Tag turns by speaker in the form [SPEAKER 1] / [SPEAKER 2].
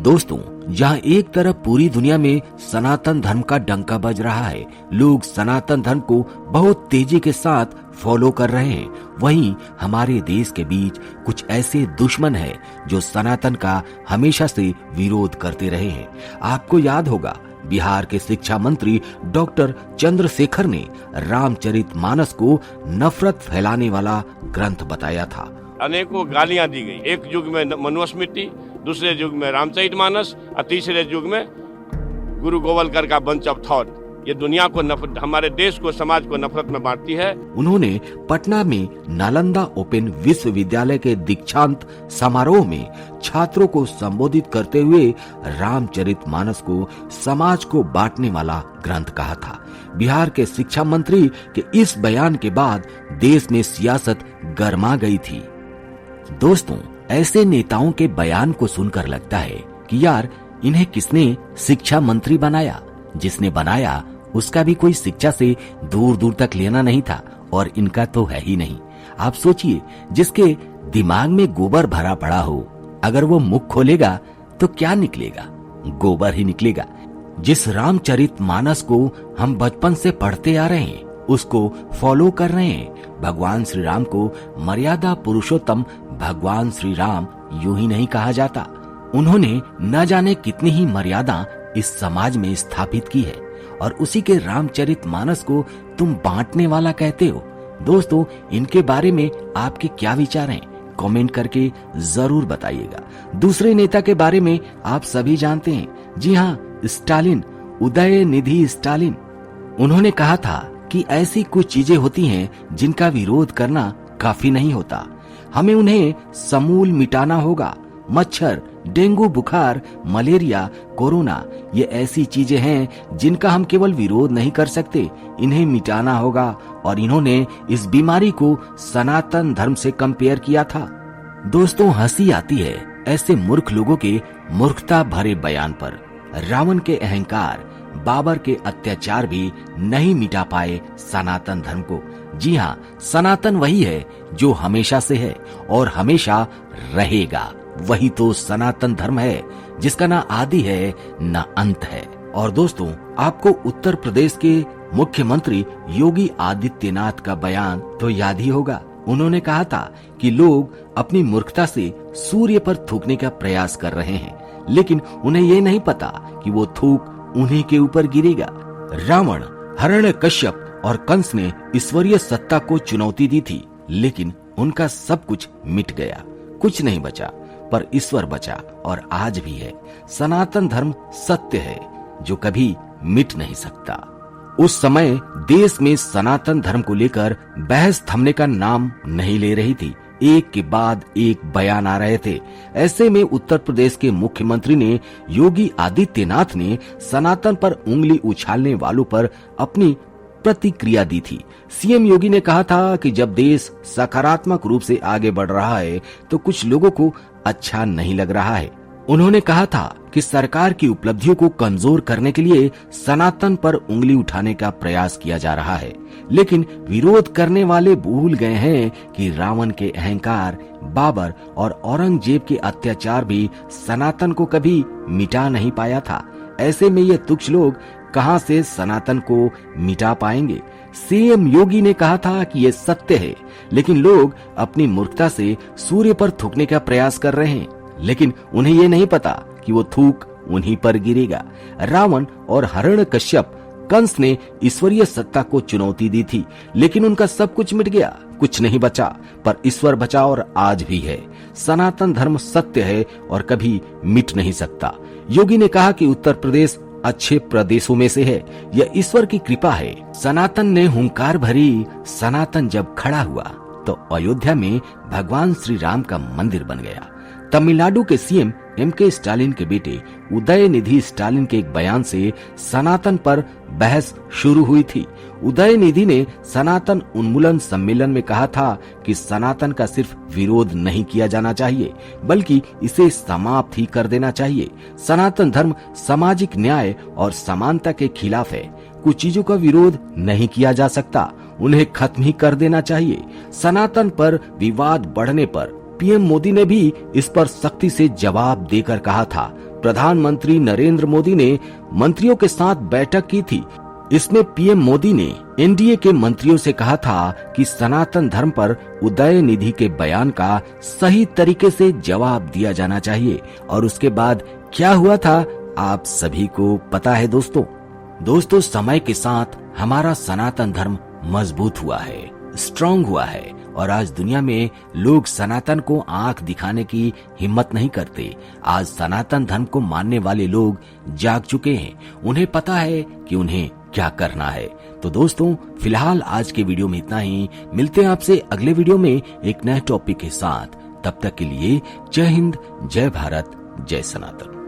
[SPEAKER 1] दोस्तों, जहाँ एक तरफ पूरी दुनिया में सनातन धर्म का डंका बज रहा है, लोग सनातन धर्म को बहुत तेजी के साथ फॉलो कर रहे हैं, वहीं हमारे देश के बीच कुछ ऐसे दुश्मन हैं जो सनातन का हमेशा से विरोध करते रहे हैं। आपको याद होगा, बिहार के शिक्षा मंत्री डॉक्टर चंद्रशेखर ने रामचरितमानस को नफरत फैलाने वाला ग्रंथ बताया था।
[SPEAKER 2] अनेकों गालियां दी गई। एक युग में मनुस्मृति, दूसरे युग में रामचरितमानस और तीसरे युग में गुरु गोवलकर का बंच ऑफ थॉट। ये दुनिया को हमारे देश को, समाज को नफरत में बांटती है।
[SPEAKER 1] उन्होंने पटना में नालंदा ओपन विश्वविद्यालय के दीक्षांत समारोह में छात्रों को संबोधित करते हुए रामचरितमानस को समाज को बांटने वाला ग्रंथ कहा था। बिहार के शिक्षा मंत्री के इस बयान के बाद देश में सियासत गर्मा गई थी। दोस्तों, ऐसे नेताओं के बयान को सुनकर लगता है कि यार, इन्हें किसने शिक्षा मंत्री बनाया? जिसने बनाया उसका भी कोई शिक्षा से दूर दूर तक लेना नहीं था, और इनका तो है ही नहीं। आप सोचिए, जिसके दिमाग में गोबर भरा पड़ा हो, अगर वो मुख खोलेगा तो क्या निकलेगा? गोबर ही निकलेगा। जिस रामचरितमानस को हम बचपन से पढ़ते आ रहे हैं, उसको फॉलो कर रहे हैं। भगवान श्री राम को मर्यादा पुरुषोत्तम भगवान श्री राम यूं ही नहीं कहा जाता। उन्होंने न जाने कितनी ही मर्यादा इस समाज में स्थापित की है, और उसी के रामचरितमानस को तुम बांटने वाला कहते हो। दोस्तों, इनके बारे में आपके क्या विचार हैं? कमेंट करके जरूर बताइएगा। दूसरे नेता के बारे में आप सभी जानते हैं। जी हाँ, स्टालिन, उदयनिधि स्टालिन। उन्होंने कहा था कि ऐसी कुछ चीजें होती हैं जिनका विरोध करना काफी नहीं होता, हमें उन्हें समूल मिटाना होगा। मच्छर, डेंगू बुखार, मलेरिया, कोरोना, ये ऐसी चीजें हैं जिनका हम केवल विरोध नहीं कर सकते, इन्हें मिटाना होगा। और इन्होंने इस बीमारी को सनातन धर्म से कंपेयर किया था। दोस्तों, हंसी आती है ऐसे मूर्ख लोगों के मूर्खता भरे बयान पर। रावण के अहंकार, बाबर के अत्याचार भी नहीं मिटा पाए सनातन धर्म को। जी हाँ, सनातन वही है जो हमेशा से है और हमेशा रहेगा। वही तो सनातन धर्म है जिसका ना आदि है ना अंत है। और दोस्तों, आपको उत्तर प्रदेश के मुख्यमंत्री योगी आदित्यनाथ का बयान तो याद ही होगा। उन्होंने कहा था कि लोग अपनी मूर्खता से सूर्य पर थूकने का प्रयास कर रहे हैं, लेकिन उन्हें ये नहीं पता कि वो थूक उन्हीं के ऊपर गिरेगा। रावण, हिरण्यकश्यप और कंस ने ईश्वरीय सत्ता को चुनौती दी थी, लेकिन उनका सब कुछ मिट गया। कुछ नहीं बचा, पर ईश्वर बचा और आज भी है। सनातन धर्म सत्य है जो कभी मिट नहीं सकता। उस समय देश में सनातन धर्म को लेकर बहस थमने का नाम नहीं ले रही थी। एक के बाद एक बयान आ रहे थे। ऐसे में उत्तर प्रदेश के मुख्यमंत्री ने, योगी आदित्यनाथ ने सनातन पर उंगली उछालने वालों पर अपनी प्रतिक्रिया दी थी। सीएम योगी ने कहा था कि जब देश सकारात्मक रूप से आगे बढ़ रहा है तो कुछ लोगों को अच्छा नहीं लग रहा है। उन्होंने कहा था कि सरकार की उपलब्धियों को कमजोर करने के लिए सनातन पर उंगली उठाने का प्रयास किया जा रहा है, लेकिन विरोध करने वाले भूल गए हैं कि रावण के अहंकार, बाबर और औरंगजेब के अत्याचार भी सनातन को कभी मिटा नहीं पाया था। ऐसे में ये तुच्छ लोग कहां से सनातन को मिटा पाएंगे? सीएम योगी ने कहा था कि ये सत्य है, लेकिन लोग अपनी मूर्खता से सूर्य पर थूकने का प्रयास कर रहे हैं, लेकिन उन्हें ये नहीं पता कि वो थूक उन्हीं पर गिरेगा। रावण और हिरण्यकश्यप, कंस ने ईश्वरीय सत्ता को चुनौती दी थी, लेकिन उनका सब कुछ मिट गया, कुछ नहीं बचा, पर ईश्वर बचा और आज भी है। सनातन धर्म सत्य है और कभी मिट नहीं सकता। योगी ने कहा कि उत्तर प्रदेश अच्छे प्रदेशों में से है, यह ईश्वर की कृपा है। सनातन ने हुंकार भरी। सनातन जब खड़ा हुआ तो अयोध्या में भगवान श्री राम का मंदिर बन गया। तमिलनाडु के सीएम एमके स्टालिन के बेटे उदयनिधि स्टालिन के एक बयान से सनातन पर बहस शुरू हुई थी। उदयनिधि ने सनातन उन्मूलन सम्मेलन में कहा था कि सनातन का सिर्फ विरोध नहीं किया जाना चाहिए, बल्कि इसे समाप्त ही कर देना चाहिए। सनातन धर्म सामाजिक न्याय और समानता के खिलाफ है। कुछ चीजों का विरोध नहीं किया जा सकता, उन्हें खत्म ही कर देना चाहिए। सनातन पर विवाद बढ़ने पर पीएम मोदी ने भी इस पर सख्ती से जवाब देकर कहा था। प्रधानमंत्री नरेंद्र मोदी ने मंत्रियों के साथ बैठक की थी। इसमें पीएम मोदी ने एनडीए के मंत्रियों से कहा था कि सनातन धर्म पर उदयनिधि के बयान का सही तरीके से जवाब दिया जाना चाहिए। और उसके बाद क्या हुआ था आप सभी को पता है दोस्तों, समय के साथ हमारा सनातन धर्म मजबूत हुआ है, स्ट्रांग हुआ है और आज दुनिया में लोग सनातन को आंख दिखाने की हिम्मत नहीं करते। आज सनातन धर्म को मानने वाले लोग जाग चुके हैं, उन्हें पता है कि उन्हें क्या करना है। तो दोस्तों, फिलहाल आज के वीडियो में इतना ही। मिलते हैं आपसे अगले वीडियो में एक नए टॉपिक के साथ। तब तक के लिए जय हिंद, जय भारत, जय सनातन।